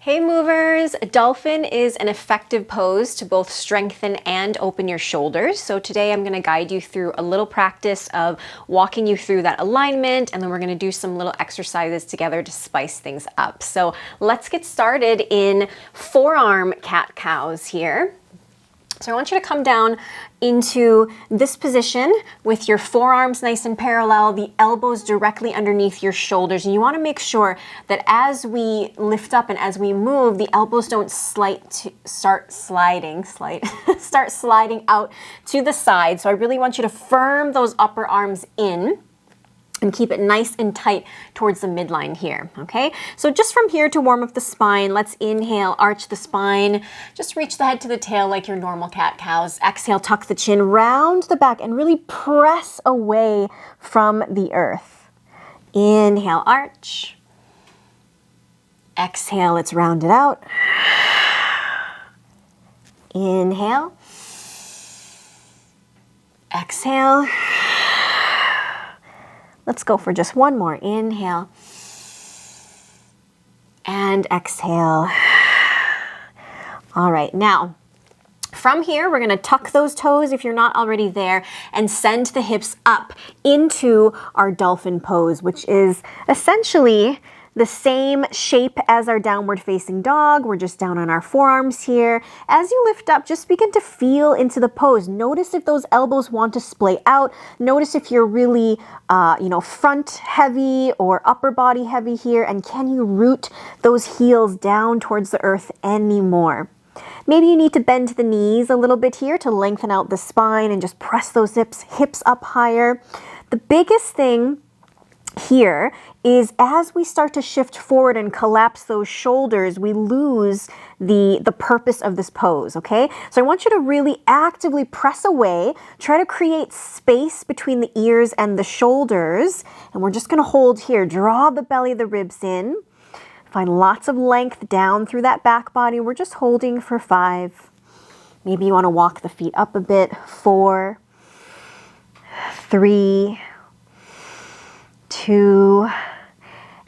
Hey movers! Dolphin is an effective pose to both strengthen and open your shoulders. So today I'm going to guide you through a little practice of walking you through that alignment, and then we're going to do some little exercises together to spice things up. So let's get started in forearm cat-cows here. So I want you to come down into this position with your forearms nice and parallel, the elbows directly underneath your shoulders. And you want to make sure that as we lift up and as we move, the elbows don't start sliding out to the side. So I really want you to firm those upper arms in and keep it nice and tight towards the midline here, okay? So just from here to warm up the spine, let's inhale, arch the spine, just reach the head to the tail like your normal cat-cows. Exhale, tuck the chin, round the back, and really press away from the earth. Inhale, arch. Exhale, let's round it out. Inhale. Exhale. Let's go for just one more. Inhale. And exhale. All right, now, from here, we're gonna tuck those toes if you're not already there and send the hips up into our dolphin pose, which is essentially the same shape as our downward facing dog. We're just down on our forearms here. As you lift up, just begin to feel into the pose. Notice if those elbows want to splay out. Notice if you're really, front heavy or upper body heavy here. And can you root those heels down towards the earth anymore? Maybe you need to bend the knees a little bit here to lengthen out the spine and just press those hips up higher. The biggest thing here is as we start to shift forward and collapse those shoulders, we lose the purpose of this pose, okay? So I want you to really actively press away, try to create space between the ears and the shoulders, and we're just gonna hold here. Draw the belly, the ribs in. Find lots of length down through that back body. We're just holding for 5. Maybe you wanna walk the feet up a bit. 4, 3, 2,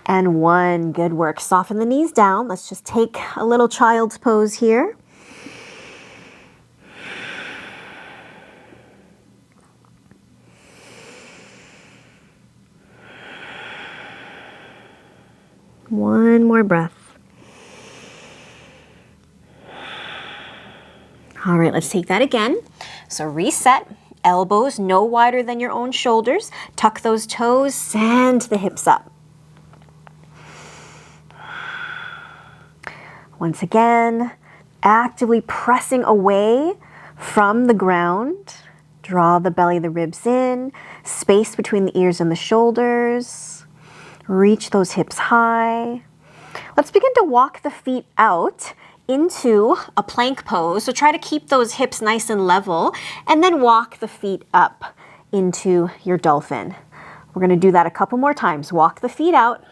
and 1. Good work. Soften the knees down. Let's just take a little child's pose here. One more breath. All right, let's take that again. So reset. Elbows no wider than your own shoulders. Tuck those toes, send the hips up. Once again, actively pressing away from the ground. Draw the belly, the ribs in. Space between the ears and the shoulders. Reach those hips high. Let's begin to walk the feet out into a plank pose. So try to keep those hips nice and level and then walk the feet up into your dolphin. We're gonna do that a couple more times. Walk the feet out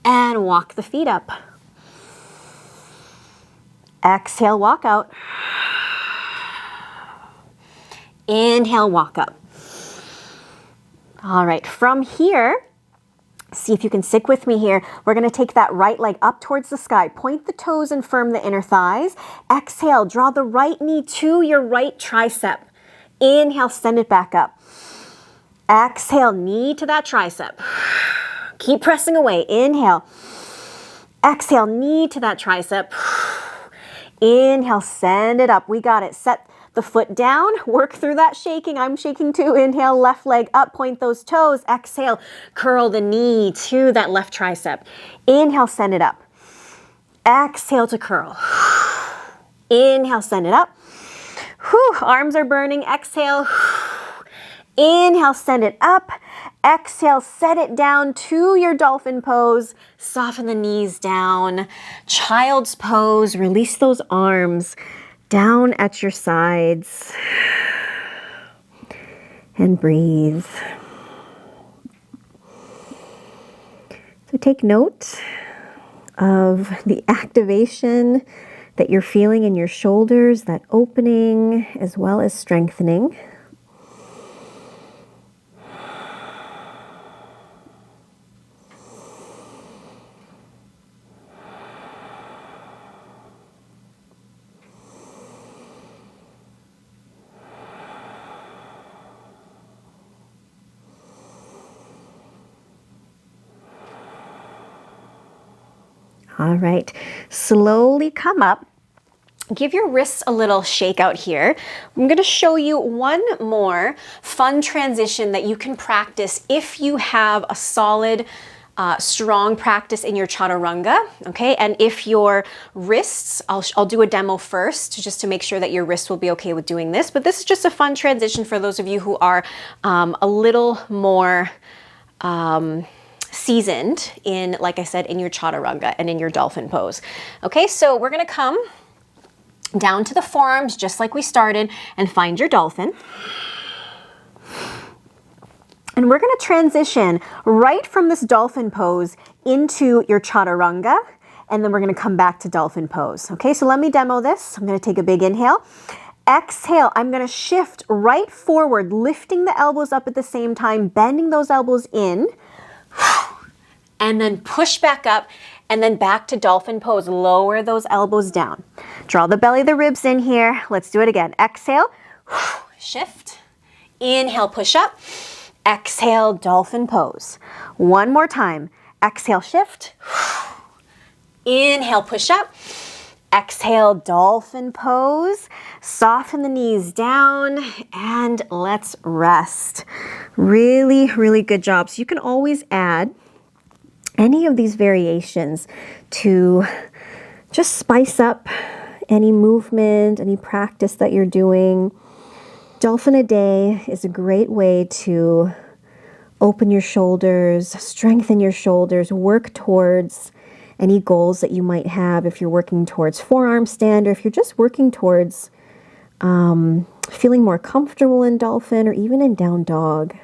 and walk the feet up. Exhale, walk out. Inhale, walk up. All right, from here, see if you can stick with me here. We're gonna take that right leg up towards the sky. Point the toes and firm the inner thighs. Exhale, draw the right knee to your right tricep. Inhale, send it back up. Exhale, knee to that tricep. Keep pressing away. Inhale. Exhale, knee to that tricep. Inhale, send it up. We got it. Set the foot down, work through that shaking. I'm shaking too. Inhale, left leg up, point those toes. Exhale, curl the knee to that left tricep. Inhale, send it up. Exhale to curl. Inhale, send it up. Whew, arms are burning. Exhale. Inhale, send it up. Exhale, set it down to your dolphin pose. Soften the knees down. Child's pose, release those arms down at your sides and breathe. So take note of the activation that you're feeling in your shoulders, that opening as well as strengthening. All right, slowly come up. Give your wrists a little shake out here. I'm going to show you one more fun transition that you can practice if you have a solid, strong practice in your chaturanga, okay? And if your wrists, I'll do a demo first just to make sure that your wrists will be okay with doing this, but this is just a fun transition for those of you who are a little more seasoned in, like I said, in your chaturanga and in your dolphin pose. Okay, so we're going to come down to the forearms, just like we started, and find your dolphin. And we're going to transition right from this dolphin pose into your chaturanga, and then we're going to come back to dolphin pose. Okay, so let me demo this. I'm going to take a big inhale. Exhale, I'm going to shift right forward, lifting the elbows up at the same time, bending those elbows in, and then push back up, and then back to dolphin pose. Lower those elbows down. Draw the belly of the ribs in here. Let's do it again. Exhale, shift. Inhale, push up. Exhale, dolphin pose. One more time. Exhale, shift. Inhale, push up. Exhale, dolphin pose. Soften the knees down, and let's rest. Really, really good job. So you can always add any of these variations to just spice up any movement, any practice that you're doing. Dolphin A day is a great way to open your shoulders, strengthen your shoulders, work towards any goals that you might have if you're working towards forearm stand, or if you're just working towards feeling more comfortable in dolphin or even in down dog.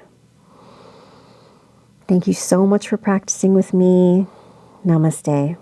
Thank you so much for practicing with me. Namaste.